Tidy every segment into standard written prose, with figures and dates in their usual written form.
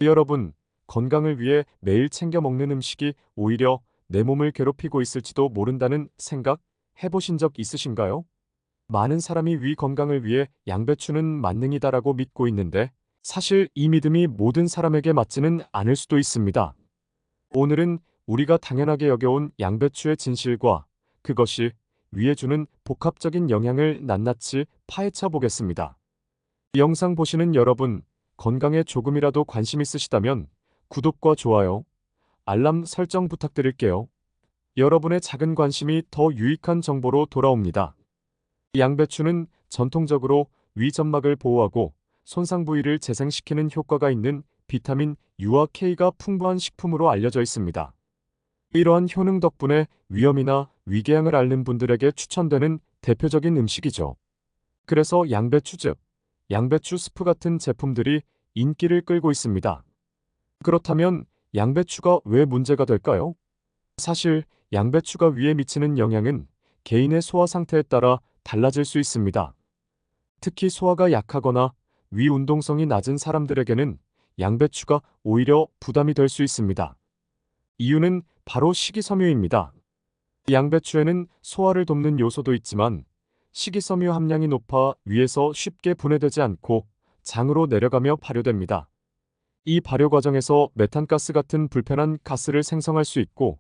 여러분, 건강을 위해 매일 챙겨 먹는 음식이 오히려 내 몸을 괴롭히고 있을지도 모른다는 생각 해보신 적 있으신가요? 많은 사람이 위 건강을 위해 양배추는 만능이다라고 믿고 있는데 사실 이 믿음이 모든 사람에게 맞지는 않을 수도 있습니다. 오늘은 우리가 당연하게 여겨온 양배추의 진실과 그것이 위에 주는 복합적인 영향을 낱낱이 파헤쳐 보겠습니다. 영상 보시는 여러분, 건강에 조금이라도 관심 있으시다면 구독과 좋아요, 알람 설정 부탁드릴게요. 여러분의 작은 관심이 더 유익한 정보로 돌아옵니다. 양배추는 전통적으로 위 점막을 보호하고 손상 부위를 재생시키는 효과가 있는 비타민 U와 K가 풍부한 식품으로 알려져 있습니다. 이러한 효능 덕분에 위염이나 위궤양을 앓는 분들에게 추천되는 대표적인 음식이죠. 그래서 양배추즙, 양배추 스프 같은 제품들이 인기를 끌고 있습니다. 그렇다면 양배추가 왜 문제가 될까요? 사실 양배추가 위에 미치는 영향은 개인의 소화 상태에 따라 달라질 수 있습니다. 특히 소화가 약하거나 위 운동성이 낮은 사람들에게는 양배추가 오히려 부담이 될 수 있습니다. 이유는 바로 식이섬유입니다. 양배추에는 소화를 돕는 요소도 있지만 식이섬유 함량이 높아 위에서 쉽게 분해되지 않고 장으로 내려가며 발효됩니다. 이 발효 과정에서 메탄가스 같은 불편한 가스를 생성할 수 있고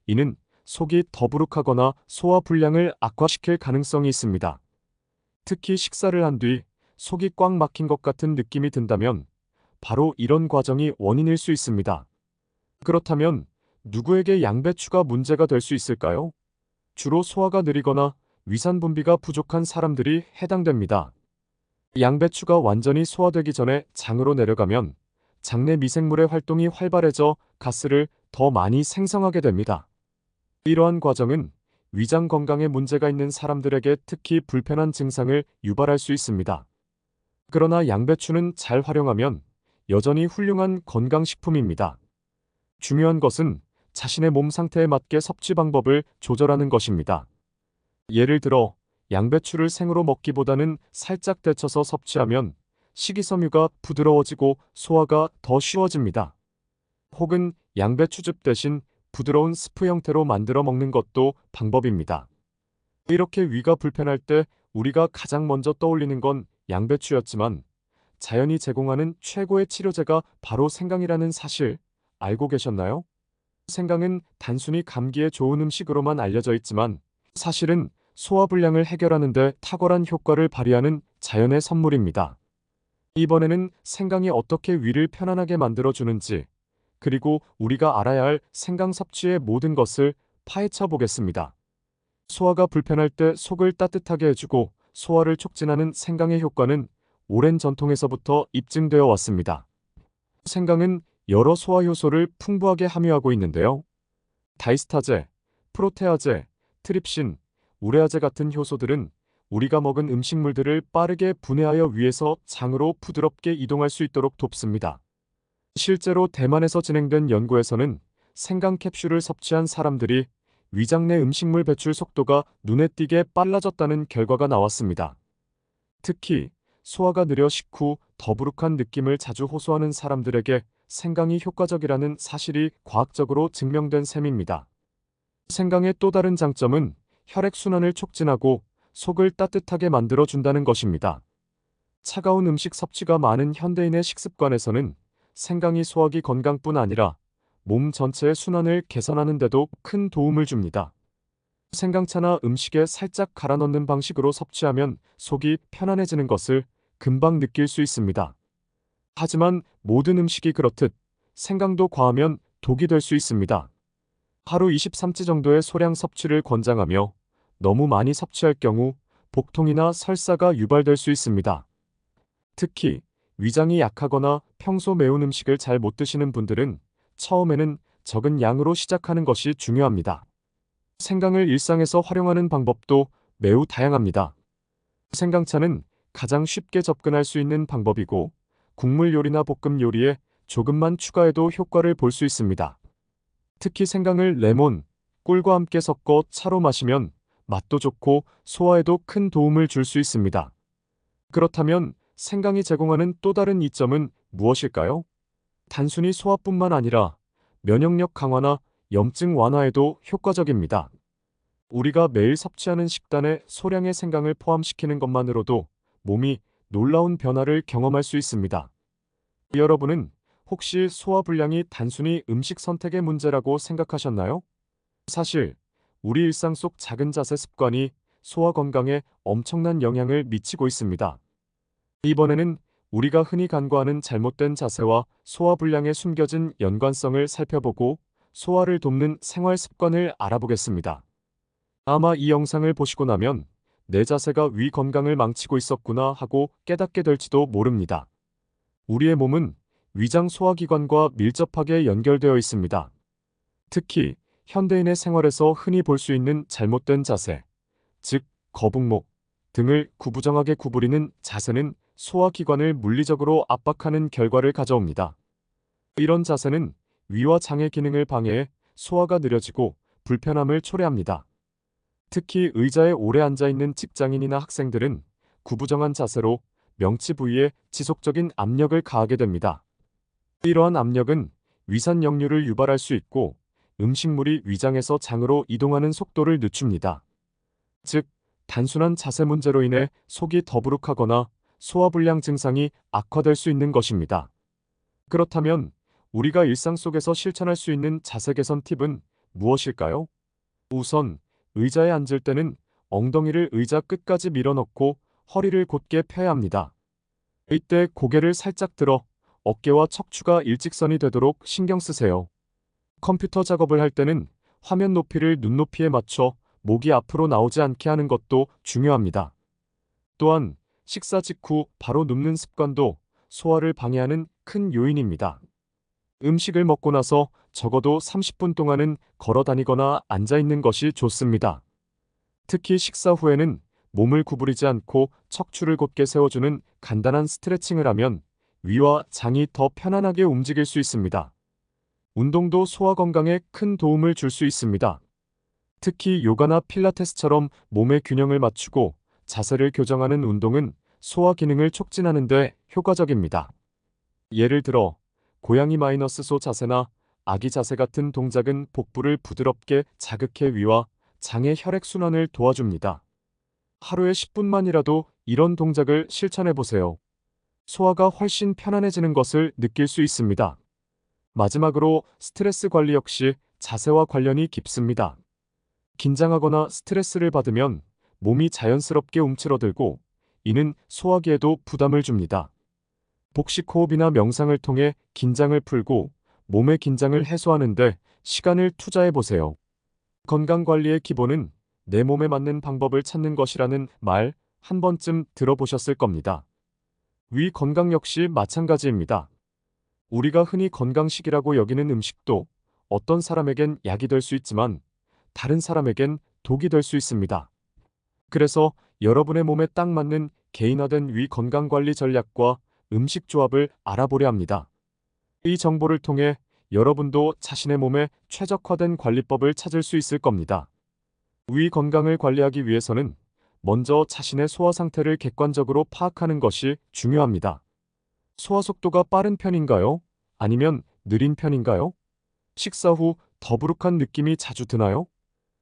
이는 속이 더부룩하거나 소화 불량을 악화시킬 가능성이 있습니다. 특히 식사를 한 뒤 속이 꽉 막힌 것 같은 느낌이 든다면 바로 이런 과정이 원인일 수 있습니다. 그렇다면 누구에게 양배추가 문제가 될 수 있을까요? 주로 소화가 느리거나 위산 분비가 부족한 사람들이 해당됩니다. 양배추가 완전히 소화되기 전에 장으로 내려가면 장내 미생물의 활동이 활발해져 가스를 더 많이 생성하게 됩니다. 이러한 과정은 위장 건강에 문제가 있는 사람들에게 특히 불편한 증상을 유발할 수 있습니다. 그러나 양배추는 잘 활용하면 여전히 훌륭한 건강식품입니다. 중요한 것은 자신의 몸 상태에 맞게 섭취 방법을 조절하는 것입니다. 예를 들어 양배추를 생으로 먹기보다는 살짝 데쳐서 섭취하면 식이섬유가 부드러워지고 소화가 더 쉬워집니다. 혹은 양배추즙 대신 부드러운 스프 형태로 만들어 먹는 것도 방법입니다. 이렇게 위가 불편할 때 우리가 가장 먼저 떠올리는 건 양배추였지만 자연이 제공하는 최고의 치료제가 바로 생강이라는 사실 알고 계셨나요? 생강은 단순히 감기에 좋은 음식으로만 알려져 있지만 사실은 소화불량을 해결하는 데 탁월한 효과를 발휘하는 자연의 선물입니다. 이번에는 생강이 어떻게 위를 편안하게 만들어주는지 그리고 우리가 알아야 할 생강 섭취의 모든 것을 파헤쳐 보겠습니다. 소화가 불편할 때 속을 따뜻하게 해주고 소화를 촉진하는 생강의 효과는 오랜 전통에서부터 입증되어 왔습니다. 생강은 여러 소화 효소를 풍부하게 함유하고 있는데요. 다이스타제, 프로테아제, 트립신, 우레아제 같은 효소들은 우리가 먹은 음식물들을 빠르게 분해하여 위에서 장으로 부드럽게 이동할 수 있도록 돕습니다. 실제로 대만에서 진행된 연구에서는 생강 캡슐을 섭취한 사람들이 위장 내 음식물 배출 속도가 눈에 띄게 빨라졌다는 결과가 나왔습니다. 특히 소화가 느려 식후 더부룩한 느낌을 자주 호소하는 사람들에게 생강이 효과적이라는 사실이 과학적으로 증명된 셈입니다. 생강의 또 다른 장점은 혈액순환을 촉진하고 속을 따뜻하게 만들어준다는 것입니다. 차가운 음식 섭취가 많은 현대인의 식습관에서는 생강이 소화기 건강뿐 아니라 몸 전체의 순환을 개선하는 데도 큰 도움을 줍니다. 생강차나 음식에 살짝 갈아 넣는 방식으로 섭취하면 속이 편안해지는 것을 금방 느낄 수 있습니다. 하지만 모든 음식이 그렇듯 생강도 과하면 독이 될 수 있습니다. 하루 23찌 정도의 소량 섭취를 권장하며 너무 많이 섭취할 경우 복통이나 설사가 유발될 수 있습니다. 특히 위장이 약하거나 평소 매운 음식을 잘 못 드시는 분들은 처음에는 적은 양으로 시작하는 것이 중요합니다. 생강을 일상에서 활용하는 방법도 매우 다양합니다. 생강차는 가장 쉽게 접근할 수 있는 방법이고 국물 요리나 볶음 요리에 조금만 추가해도 효과를 볼 수 있습니다. 특히 생강을 레몬, 꿀과 함께 섞어 차로 마시면 맛도 좋고 소화에도 큰 도움을 줄 수 있습니다. 그렇다면 생강이 제공하는 또 다른 이점은 무엇일까요? 단순히 소화뿐만 아니라 면역력 강화나 염증 완화에도 효과적입니다. 우리가 매일 섭취하는 식단에 소량의 생강을 포함시키는 것만으로도 몸이 놀라운 변화를 경험할 수 있습니다. 여러분은 혹시 소화불량이 단순히 음식 선택의 문제라고 생각하셨나요? 사실 우리 일상 속 작은 자세 습관이 소화 건강에 엄청난 영향을 미치고 있습니다. 이번에는 우리가 흔히 간과하는 잘못된 자세와 소화불량에 숨겨진 연관성을 살펴보고 소화를 돕는 생활 습관을 알아보겠습니다. 아마 이 영상을 보시고 나면 내 자세가 위 건강을 망치고 있었구나 하고 깨닫게 될지도 모릅니다. 우리의 몸은 위장 소화기관과 밀접하게 연결되어 있습니다. 특히 현대인의 생활에서 흔히 볼 수 있는 잘못된 자세, 즉 거북목 등을 구부정하게 구부리는 자세는 소화기관을 물리적으로 압박하는 결과를 가져옵니다. 이런 자세는 위와 장의 기능을 방해해 소화가 느려지고 불편함을 초래합니다. 특히 의자에 오래 앉아 있는 직장인이나 학생들은 구부정한 자세로 명치 부위에 지속적인 압력을 가하게 됩니다. 이러한 압력은 위산 역류를 유발할 수 있고 음식물이 위장에서 장으로 이동하는 속도를 늦춥니다. 즉, 단순한 자세 문제로 인해 속이 더부룩하거나 소화불량 증상이 악화될 수 있는 것입니다. 그렇다면 우리가 일상 속에서 실천할 수 있는 자세 개선 팁은 무엇일까요? 우선 의자에 앉을 때는 엉덩이를 의자 끝까지 밀어넣고 허리를 곧게 펴야 합니다. 이때 고개를 살짝 들어 어깨와 척추가 일직선이 되도록 신경 쓰세요. 컴퓨터 작업을 할 때는 화면 높이를 눈높이에 맞춰 목이 앞으로 나오지 않게 하는 것도 중요합니다. 또한 식사 직후 바로 눕는 습관도 소화를 방해하는 큰 요인입니다. 음식을 먹고 나서 적어도 30분 동안은 걸어 다니거나 앉아 있는 것이 좋습니다. 특히 식사 후에는 몸을 구부리지 않고 척추를 곧게 세워주는 간단한 스트레칭을 하면 위와 장이 더 편안하게 움직일 수 있습니다. 운동도 소화 건강에 큰 도움을 줄 수 있습니다. 특히 요가나 필라테스처럼 몸의 균형을 맞추고 자세를 교정하는 운동은 소화 기능을 촉진하는 데 효과적입니다. 예를 들어 고양이 마이너스 소 자세나 아기 자세 같은 동작은 복부를 부드럽게 자극해 위와 장의 혈액순환을 도와줍니다. 하루에 10분만이라도 이런 동작을 실천해 보세요. 소화가 훨씬 편안해지는 것을 느낄 수 있습니다. 마지막으로 스트레스 관리 역시 자세와 관련이 깊습니다. 긴장하거나 스트레스를 받으면 몸이 자연스럽게 움츠러들고 이는 소화기에도 부담을 줍니다. 복식 호흡이나 명상을 통해 긴장을 풀고 몸의 긴장을 해소하는 데 시간을 투자해 보세요. 건강관리의 기본은 내 몸에 맞는 방법을 찾는 것이라는 말 한 번쯤 들어보셨을 겁니다. 위 건강 역시 마찬가지입니다. 우리가 흔히 건강식이라고 여기는 음식도 어떤 사람에겐 약이 될 수 있지만 다른 사람에겐 독이 될 수 있습니다. 그래서 여러분의 몸에 딱 맞는 개인화된 위 건강관리 전략과 음식 조합을 알아보려 합니다. 이 정보를 통해 여러분도 자신의 몸에 최적화된 관리법을 찾을 수 있을 겁니다. 위 건강을 관리하기 위해서는 먼저 자신의 소화 상태를 객관적으로 파악하는 것이 중요합니다. 소화 속도가 빠른 편인가요? 아니면 느린 편인가요? 식사 후 더부룩한 느낌이 자주 드나요?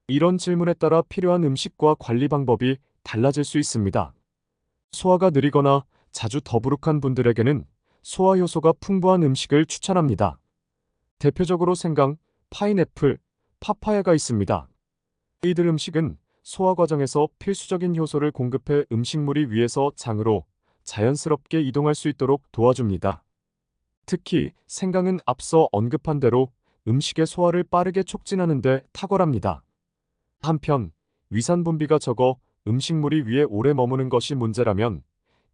이런 질문에 따라 필요한 음식과 관리 방법이 달라질 수 있습니다. 소화가 느리거나 자주 더부룩한 분들에게는 소화 효소가 풍부한 음식을 추천합니다. 대표적으로 생강, 파인애플, 파파야가 있습니다. 이들 음식은 소화 과정에서 필수적인 효소를 공급해 음식물이 위에서 장으로 자연스럽게 이동할 수 있도록 도와줍니다. 특히 생강은 앞서 언급한 대로 음식의 소화를 빠르게 촉진하는 데 탁월합니다. 한편 위산 분비가 적어 음식물이 위에 오래 머무는 것이 문제라면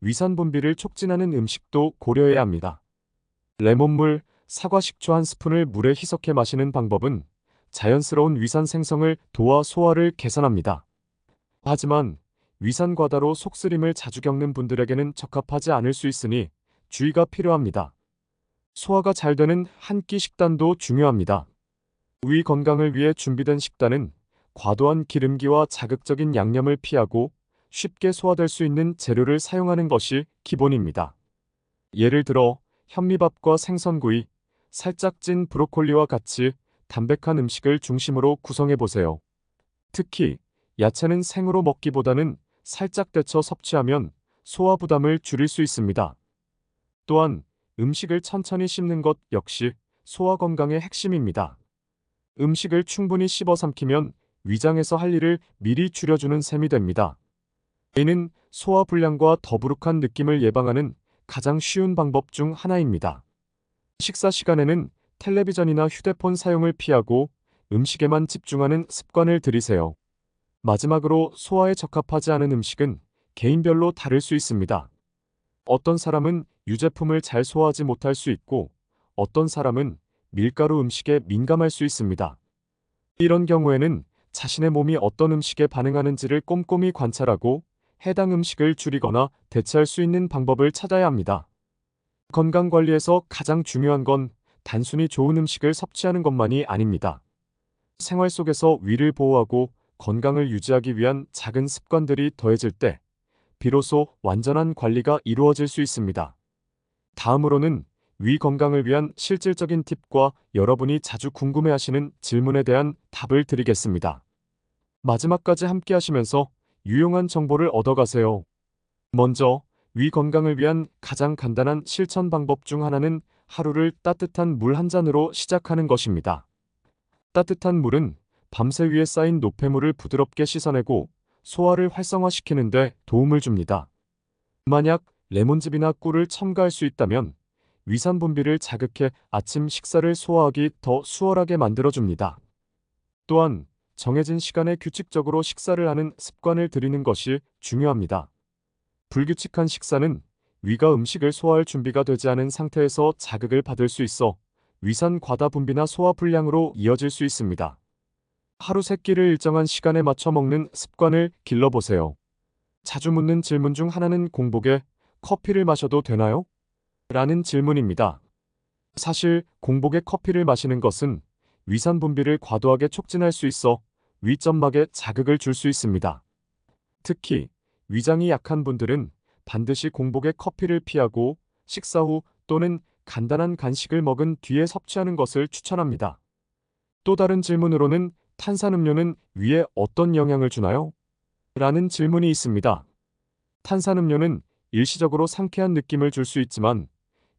위산 분비를 촉진하는 음식도 고려해야 합니다. 레몬물, 사과 식초 한 스푼을 물에 희석해 마시는 방법은 자연스러운 위산 생성을 도와 소화를 개선합니다. 하지만 위산 과다로 속쓰림을 자주 겪는 분들에게는 적합하지 않을 수 있으니 주의가 필요합니다. 소화가 잘 되는 한 끼 식단도 중요합니다. 위 건강을 위해 준비된 식단은 과도한 기름기와 자극적인 양념을 피하고 쉽게 소화될 수 있는 재료를 사용하는 것이 기본입니다. 예를 들어 현미밥과 생선구이, 살짝 찐 브로콜리와 같이 담백한 음식을 중심으로 구성해 보세요. 특히 야채는 생으로 먹기보다는 살짝 데쳐 섭취하면 소화 부담을 줄일 수 있습니다. 또한 음식을 천천히 씹는 것 역시 소화 건강의 핵심입니다. 음식을 충분히 씹어 삼키면 위장에서 할 일을 미리 줄여주는 셈이 됩니다. 이는 소화 불량과 더부룩한 느낌을 예방하는 가장 쉬운 방법 중 하나입니다. 식사 시간에는 텔레비전이나 휴대폰 사용을 피하고 음식에만 집중하는 습관을 들이세요. 마지막으로 소화에 적합하지 않은 음식은 개인별로 다를 수 있습니다. 어떤 사람은 유제품을 잘 소화하지 못할 수 있고 어떤 사람은 밀가루 음식에 민감할 수 있습니다. 이런 경우에는 자신의 몸이 어떤 음식에 반응하는지를 꼼꼼히 관찰하고 해당 음식을 줄이거나 대체할 수 있는 방법을 찾아야 합니다. 건강관리에서 가장 중요한 건 단순히 좋은 음식을 섭취하는 것만이 아닙니다. 생활 속에서 위를 보호하고 건강을 유지하기 위한 작은 습관들이 더해질 때 비로소 완전한 관리가 이루어질 수 있습니다. 다음으로는 위 건강을 위한 실질적인 팁과 여러분이 자주 궁금해하시는 질문에 대한 답을 드리겠습니다. 마지막까지 함께 하시면서 유용한 정보를 얻어가세요. 먼저, 위 건강을 위한 가장 간단한 실천 방법 중 하나는 하루를 따뜻한 물 한 잔으로 시작하는 것입니다. 따뜻한 물은 밤새 위에 쌓인 노폐물을 부드럽게 씻어내고 소화를 활성화시키는 데 도움을 줍니다. 만약 레몬즙이나 꿀을 첨가할 수 있다면 위산 분비를 자극해 아침 식사를 소화하기 더 수월하게 만들어줍니다. 또한 정해진 시간에 규칙적으로 식사를 하는 습관을 들이는 것이 중요합니다. 불규칙한 식사는 위가 음식을 소화할 준비가 되지 않은 상태에서 자극을 받을 수 있어 위산 과다 분비나 소화 불량으로 이어질 수 있습니다. 하루 세 끼를 일정한 시간에 맞춰 먹는 습관을 길러보세요. 자주 묻는 질문 중 하나는 공복에 커피를 마셔도 되나요? 라는 질문입니다. 사실 공복에 커피를 마시는 것은 위산 분비를 과도하게 촉진할 수 있어 위점막에 자극을 줄 수 있습니다. 특히 위장이 약한 분들은 반드시 공복에 커피를 피하고 식사 후 또는 간단한 간식을 먹은 뒤에 섭취하는 것을 추천합니다. 또 다른 질문으로는 탄산음료는 위에 어떤 영향을 주나요? 라는 질문이 있습니다. 탄산음료는 일시적으로 상쾌한 느낌을 줄 수 있지만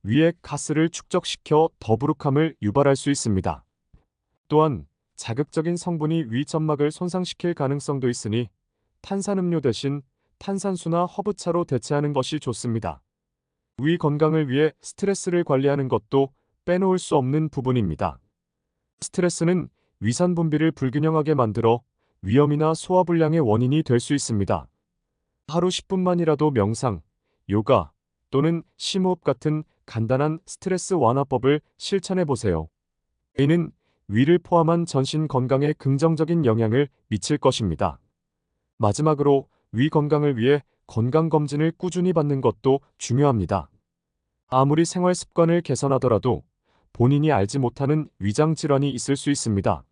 위에 가스를 축적시켜 더부룩함을 유발할 수 있습니다. 또한 자극적인 성분이 위 점막을 손상시킬 가능성도 있으니 탄산음료 대신 탄산수나 허브차로 대체하는 것이 좋습니다. 위 건강을 위해 스트레스를 관리하는 것도 빼놓을 수 없는 부분입니다. 스트레스는 위산 분비를 불균형하게 만들어 위염이나 소화불량의 원인이 될 수 있습니다. 하루 10분만이라도 명상, 요가 또는 심호흡 같은 간단한 스트레스 완화법을 실천해 보세요. 이는 위를 포함한 전신 건강에 긍정적인 영향을 미칠 것입니다. 마지막으로 위 건강을 위해 건강검진을 꾸준히 받는 것도 중요합니다. 아무리 생활 습관을 개선하더라도 본인이 알지 못하는 위장 질환이 있을 수 있습니다.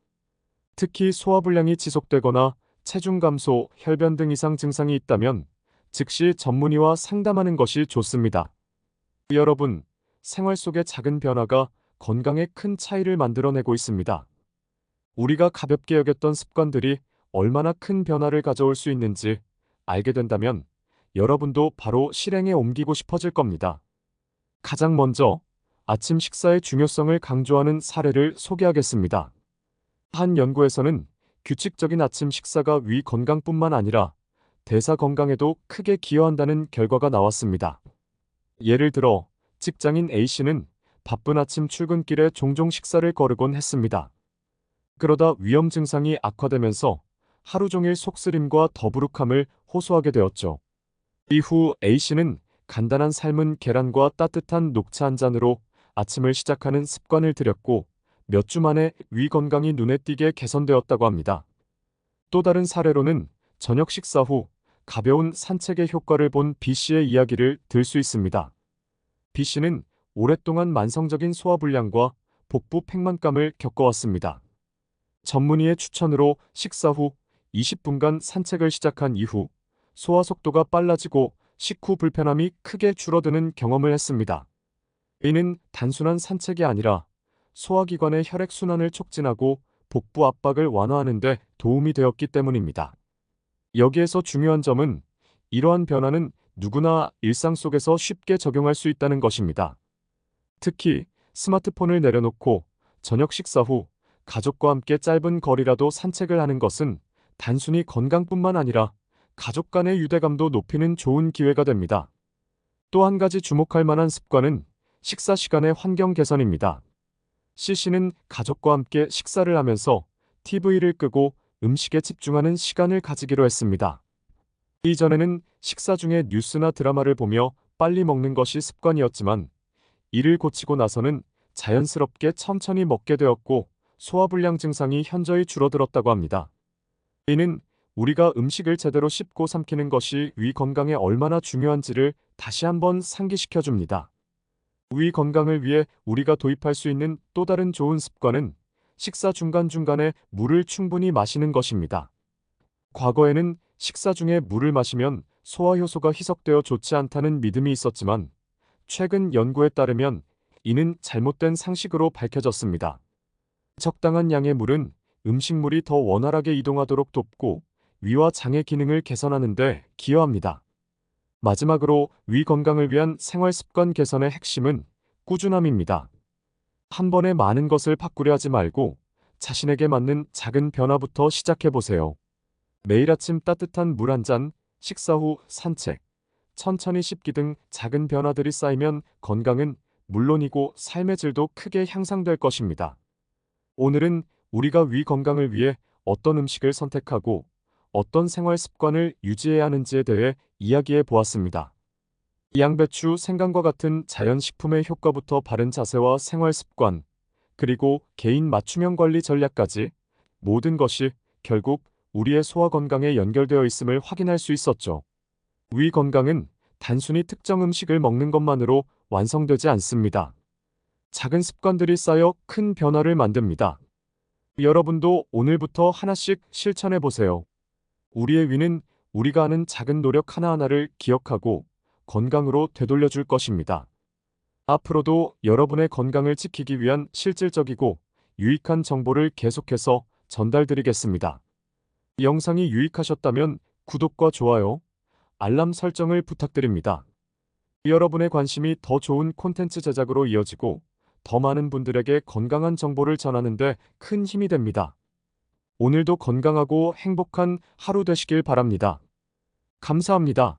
특히 소화불량이 지속되거나 체중 감소, 혈변 등 이상 증상이 있다면 즉시 전문의와 상담하는 것이 좋습니다. 여러분, 생활 속의 작은 변화가 건강에 큰 차이를 만들어내고 있습니다. 우리가 가볍게 여겼던 습관들이 얼마나 큰 변화를 가져올 수 있는지 알게 된다면 여러분도 바로 실행에 옮기고 싶어질 겁니다. 가장 먼저 아침 식사의 중요성을 강조하는 사례를 소개하겠습니다. 한 연구에서는 규칙적인 아침 식사가 위 건강뿐만 아니라 대사 건강에도 크게 기여한다는 결과가 나왔습니다. 예를 들어 직장인 A씨는 바쁜 아침 출근길에 종종 식사를 거르곤 했습니다. 그러다 위염 증상이 악화되면서 하루 종일 속쓰림과 더부룩함을 호소하게 되었죠. 이후 A씨는 간단한 삶은 계란과 따뜻한 녹차 한 잔으로 아침을 시작하는 습관을 들였고 몇 주 만에 위 건강이 눈에 띄게 개선되었다고 합니다. 또 다른 사례로는 저녁 식사 후 가벼운 산책의 효과를 본 B씨의 이야기를 들 수 있습니다. B씨는 오랫동안 만성적인 소화불량과 복부 팽만감을 겪어왔습니다. 전문의의 추천으로 식사 후 20분간 산책을 시작한 이후 소화 속도가 빨라지고 식후 불편함이 크게 줄어드는 경험을 했습니다. 이는 단순한 산책이 아니라 소화기관의 혈액순환을 촉진하고 복부 압박을 완화하는 데 도움이 되었기 때문입니다. 여기에서 중요한 점은 이러한 변화는 누구나 일상 속에서 쉽게 적용할 수 있다는 것입니다. 특히 스마트폰을 내려놓고 저녁 식사 후 가족과 함께 짧은 거리라도 산책을 하는 것은 단순히 건강뿐만 아니라 가족 간의 유대감도 높이는 좋은 기회가 됩니다. 또 한 가지 주목할 만한 습관은 식사 시간의 환경 개선입니다. CC는 가족과 함께 식사를 하면서 TV를 끄고 음식에 집중하는 시간을 가지기로 했습니다. 이전에는 식사 중에 뉴스나 드라마를 보며 빨리 먹는 것이 습관이었지만 이를 고치고 나서는 자연스럽게 천천히 먹게 되었고 소화불량 증상이 현저히 줄어들었다고 합니다. 이는 우리가 음식을 제대로 씹고 삼키는 것이 위 건강에 얼마나 중요한지를 다시 한번 상기시켜 줍니다. 위 건강을 위해 우리가 도입할 수 있는 또 다른 좋은 습관은 식사 중간중간에 물을 충분히 마시는 것입니다. 과거에는 식사 중에 물을 마시면 소화 효소가 희석되어 좋지 않다는 믿음이 있었지만 최근 연구에 따르면 이는 잘못된 상식으로 밝혀졌습니다. 적당한 양의 물은 음식물이 더 원활하게 이동하도록 돕고 위와 장의 기능을 개선하는 데 기여합니다. 마지막으로 위 건강을 위한 생활 습관 개선의 핵심은 꾸준함입니다. 한 번에 많은 것을 바꾸려 하지 말고 자신에게 맞는 작은 변화부터 시작해 보세요. 매일 아침 따뜻한 물 한 잔, 식사 후 산책, 천천히 씹기 등 작은 변화들이 쌓이면 건강은 물론이고 삶의 질도 크게 향상될 것입니다. 오늘은 우리가 위 건강을 위해 어떤 음식을 선택하고 어떤 생활 습관을 유지해야 하는지에 대해 이야기해 보았습니다. 양배추, 생강과 같은 자연식품의 효과부터 바른 자세와 생활 습관, 그리고 개인 맞춤형 관리 전략까지 모든 것이 결국 우리의 소화 건강에 연결되어 있음을 확인할 수 있었죠. 위 건강은 단순히 특정 음식을 먹는 것만으로 완성되지 않습니다. 작은 습관들이 쌓여 큰 변화를 만듭니다. 여러분도 오늘부터 하나씩 실천해 보세요. 우리의 위는 우리가 하는 작은 노력 하나하나를 기억하고 건강으로 되돌려 줄 것입니다. 앞으로도 여러분의 건강을 지키기 위한 실질적이고 유익한 정보를 계속해서 전달드리겠습니다. 영상이 유익하셨다면 구독과 좋아요, 알람 설정을 부탁드립니다. 여러분의 관심이 더 좋은 콘텐츠 제작으로 이어지고 더 많은 분들에게 건강한 정보를 전하는 데 큰 힘이 됩니다. 오늘도 건강하고 행복한 하루 되시길 바랍니다. 감사합니다.